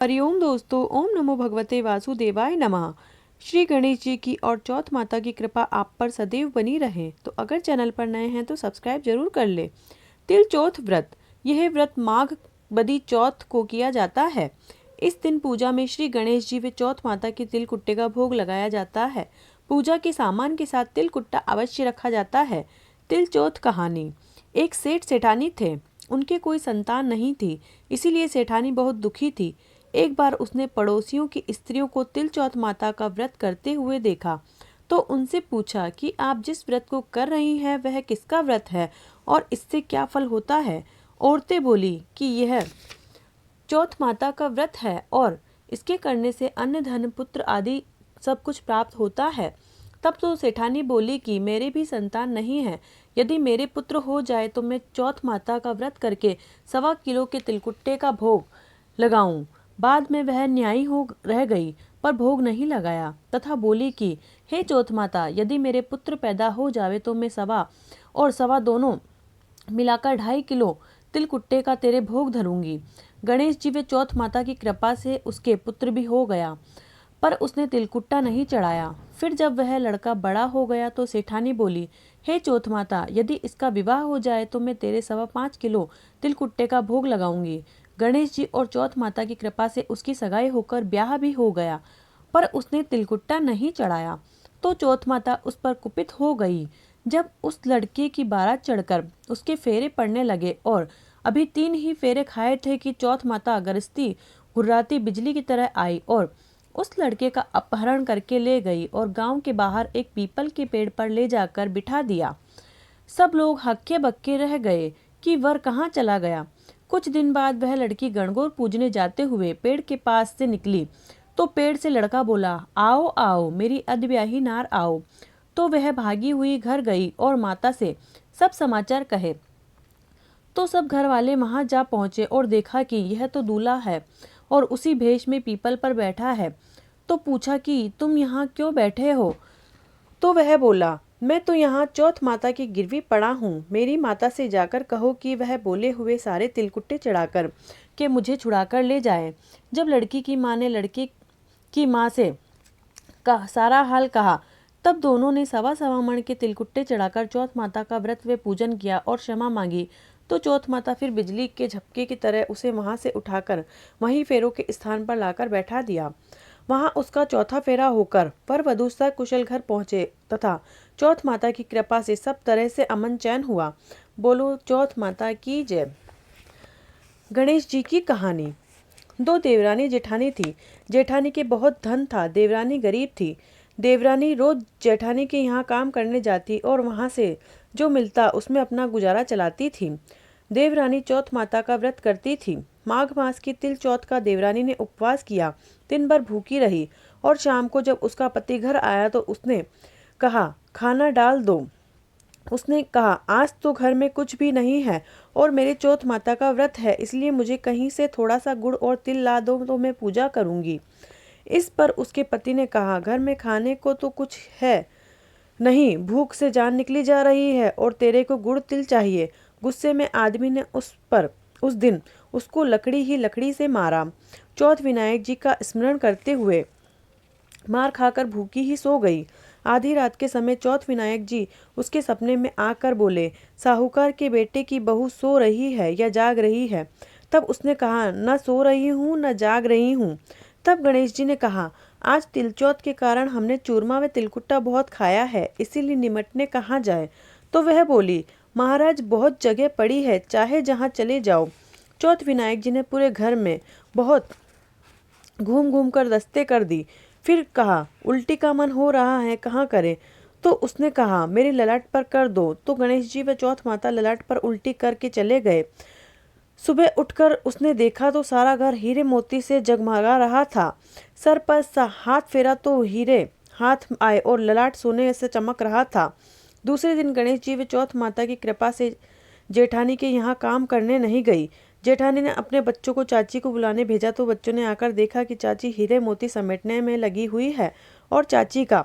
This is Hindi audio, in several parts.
हरिओम दोस्तों, ओम नमो भगवते वासुदेवाय नमः। श्री गणेश जी की और चौथ माता की कृपा आप पर सदैव बनी रहे। तो अगर चैनल पर नए हैं तो सब्सक्राइब जरूर कर ले। तिल चौथ व्रत, यह व्रत माघ बदी चौथ को किया जाता है। इस दिन पूजा में श्री गणेश जी व चौथ माता के तिल कुट्टे का भोग लगाया जाता है। पूजा के सामान के साथ तिल कुट्टा अवश्य रखा जाता है। तिल चौथ कहानी। एक सेठ सेठानी थे, उनके कोई संतान नहीं थी, इसीलिए सेठानी बहुत दुखी थी। एक बार उसने पड़ोसियों की स्त्रियों को तिल चौथ माता का व्रत करते हुए देखा, तो उनसे पूछा कि आप जिस व्रत को कर रही हैं वह किसका व्रत है और इससे क्या फल होता है। औरतें बोली कि यह चौथ माता का व्रत है और इसके करने से अन्न धन पुत्र आदि सब कुछ प्राप्त होता है। तब तो सेठानी बोली कि मेरे भी संतान नहीं है, यदि मेरे पुत्र हो जाए तो मैं चौथ माता का व्रत करके 1.25 किलो के तिलकुट्टे का भोग लगाऊं। बाद में वह न्यायी हो रह गई पर भोग नहीं लगाया तथा बोली कि हे चौथ माता, यदि मेरे पुत्र पैदा हो जावे तो मैं 1.25 और 1.25 दोनों मिलाकर 2.5 किलो तिलकुट्टे का तेरे भोग धरूंगी। गणेश जी व चौथ माता की कृपा से उसके पुत्र भी हो गया, पर उसने तिलकुट्टा नहीं चढ़ाया। फिर जब वह लड़का बड़ा हो गया तो सेठानी बोली, हे चौथ माता, यदि इसका विवाह हो जाए तो मैं तेरे 5.25 किलो तिलकुट्टे का भोग लगाऊंगी। गणेश जी और चौथ माता की कृपा से उसकी सगाई होकर ब्याह भी हो गया, पर उसने तिलकुट्टा नहीं चढ़ाया। तो चौथ माता उस पर कुपित हो गई। जब उस लड़के की बारात चढ़कर उसके फेरे पड़ने लगे और अभी 3 ही फेरे खाए थे कि चौथ माता गरजती गुर्राती बिजली की तरह आई और उस लड़के का अपहरण करके ले गई और गांव के बाहर एक पीपल के पेड़ पर ले जाकर बिठा दिया। सब लोग हक्के बक्के रह गए कि वर कहाँ चला गया। कुछ दिन बाद वह लड़की गणगौर पूजने जाते हुए पेड़ के पास से निकली तो पेड़ से लड़का बोला, आओ आओ मेरी अधब्याही नार आओ। तो वह भागी हुई घर गई और माता से सब समाचार कहे। तो सब घर वाले वहां जा पहुंचे और देखा कि यह तो दूल्हा है और उसी भेष में पीपल पर बैठा है। तो पूछा कि तुम यहाँ क्यों बैठे हो। तो वह बोला, मैं तो यहाँ चौथ माता की गिरवी पड़ा हूँ। मेरी माता से जाकर कहो कि वह बोले हुए सारे तिलकुट्टे चढ़ाकर के मुझे छुड़ाकर ले जाए। जब लड़की की माँ ने लड़के की माँ से सारा हाल कहा, तब दोनों ने 1.25 मण के तिलकुट्टे चढ़ाकर चौथ माता का व्रत व पूजन किया और क्षमा मांगी। तो चौथ माता फिर बिजली के झपके की तरह उसे वहां से उठाकर वहीं फेरों के स्थान पर लाकर बैठा दिया। वहां उसका चौथा फेरा होकर वर वधू सकुशल घर पहुंचे तथा चौथ माता की कृपा से सब तरह से अमन चैन हुआ। बोलो चौथ माता की जय। गणेश जी की कहानी। 2 देवरानी जेठानी थी। जेठानी के बहुत धन था, देवरानी गरीब थी। देवरानी रोज जेठानी के यहाँ काम करने जाती और वहाँ से जो मिलता उसमें अपना गुजारा चलाती थी। देवरानी चौथ माता का व्रत करती थी। माघ मास की तिल चौथ का देवरानी ने उपवास किया, दिन भर भूखी रही और शाम को जब उसका पति घर आया तो उसने कहा, खाना डाल दो। उसने कहा, आज तो घर में कुछ भी नहीं है और मेरे चौथ माता का व्रत है, इसलिए मुझे कहीं से थोड़ा सा गुड़ और तिल ला दो तो मैं पूजा करूंगी। इस पर उसके पति ने कहा, घर में खाने को तो कुछ है नहीं, भूख से जान निकली जा रही है और तेरे को गुड़ तिल चाहिए। गुस्से में आदमी ने उस दिन उसको लकड़ी ही लकड़ी से मारा। चौथ विनायक जी का स्मरण करते हुए मार खाकर भूखी ही सो गई। आधी रात के समय चौथ विनायक जी उसके सपने में आकर बोले, साहूकार के बेटे की बहू सो रही है या जाग रही है। तब उसने कहा, न सो रही हूँ न जाग रही हूँ। तब गणेश जी ने कहा, आज तिलचौथ के कारण हमने चूरमा व तिलकुट्टा बहुत खाया है, इसीलिए निमटने कहाँ जाए। तो वह बोली, महाराज बहुत जगह पड़ी है, चाहे जहाँ चले जाओ। चौथ विनायक जी ने पूरे घर में बहुत घूम घूम कर दस्ते कर दी। फिर कहा, उल्टी का मन हो रहा है, कहाँ करे। तो उसने कहा, मेरे ललाट पर कर दो। तो गणेश जी व चौथ माता ललाट पर उल्टी करके चले गए। सुबह उठकर उसने देखा तो सारा घर हीरे मोती से जगमगा रहा था। सर पर हाथ फेरा तो हीरे हाथ आए और ललाट सोने से चमक रहा था। दूसरे दिन गणेश जी व चौथ माता की कृपा से जेठानी के यहाँ काम करने नहीं गई। जेठानी ने अपने बच्चों को चाची को बुलाने भेजा तो बच्चों ने आकर देखा कि चाची हीरे मोती समेटने में लगी हुई है और चाची का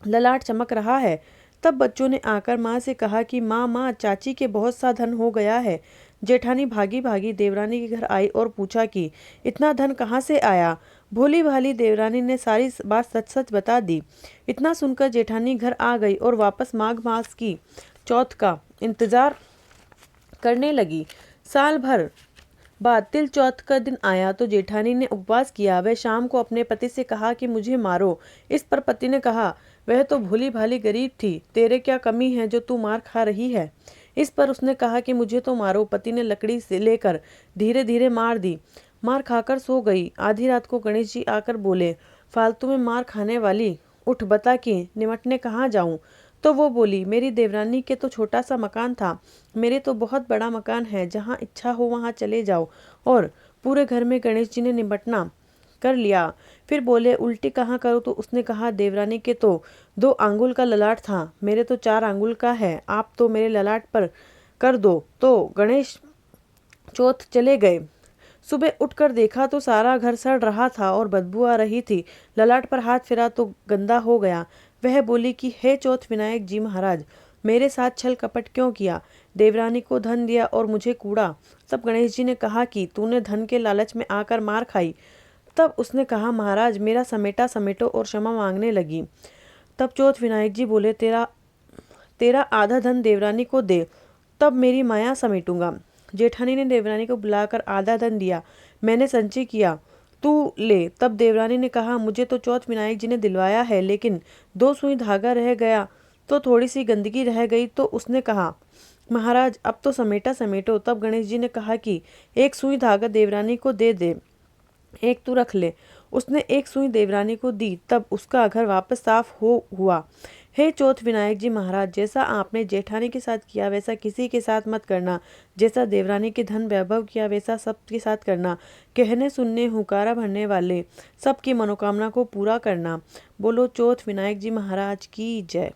ललाट चमक रहा है। तब बच्चों ने आकर माँ से कहा कि माँ चाची के बहुत सा धन हो गया है, जेठानी भागी भागी देवरानी के घर आई और पूछा कि इतना धन कहाँ से आया। भोली भाली देवरानी ने सारी बात सच सच बता दी। इतना सुनकर जेठानी घर आ गई और वापस माघ मास की चौथ का इंतजार करने लगी। साल भर बाद तिल चौथ का दिन आया तो जेठानी ने उपवास किया। वह शाम को अपने पति से कहा कि मुझे मारो। इस पर पति ने कहा, वह तो भोली भाली गरीब थी, तेरे क्या कमी है जो तू मार खा रही है। इस पर उसने कहा कि मुझे तो मारो। पति ने लकड़ी से लेकर धीरे धीरे मार दी। मार खाकर सो गई। आधी रात को गणेश जी आकर बोले, फालतू में मार खाने वाली, उठ बता कि निमटने कहाँ जाऊं। तो वो बोली, मेरी देवरानी के तो छोटा सा मकान था, मेरे तो बहुत बड़ा मकान है, जहाँ इच्छा हो वहाँ चले जाओ। और पूरे घर में गणेश जी ने निमटना कर लिया। फिर बोले, उल्टी कहाँ करूँ। तो उसने कहा, देवरानी के तो 2 आंगुल का ललाट था, मेरे तो 4 आंगुल का है, आप तो मेरे ललाट पर कर दो। तो गणेश चौथ चले गए। सुबह उठकर देखा तो सारा घर सड़ रहा था और बदबू आ रही थी। ललाट पर हाथ फिरा तो गंदा हो गया। वह बोली कि हे चौथ विनायक जी महाराज, मेरे साथ छल कपट क्यों किया। देवरानी को धन दिया और मुझे कूड़ा। तब गणेश जी ने कहा कि तूने धन के लालच में आकर मार खाई। तब उसने कहा, महाराज मेरा समेटा समेटो, और क्षमा मांगने लगी। तब चौथ विनायक जी बोले, तेरा आधा धन देवरानी को दे, तब मेरी माया समेटूंगा। जेठानी ने देवरानी को बुलाकर आधा धन दिया। मैंने संचय किया, तू ले। तब देवरानी ने कहा, मुझे तो चौथ विनायक जी ने दिलवाया है, लेकिन 2 सुई धागा रह गया तो थोड़ी सी गंदगी रह गई। तो उसने कहा, महाराज अब तो समेटा समेटो। तब गणेश जी ने कहा कि 1 सुई धागा देवरानी को दे दे, 1 तू रख ले। उसने 1 सुई देवरानी को दी। तब उसका घर वापस साफ हुआ। हे चौथ विनायक जी महाराज, जैसा आपने जेठानी के साथ किया वैसा किसी के साथ मत करना। जैसा देवरानी के धन वैभव किया वैसा सबके साथ करना। कहने सुनने हुकारा भरने वाले सबकी मनोकामना को पूरा करना। बोलो चौथ विनायक जी महाराज की जय।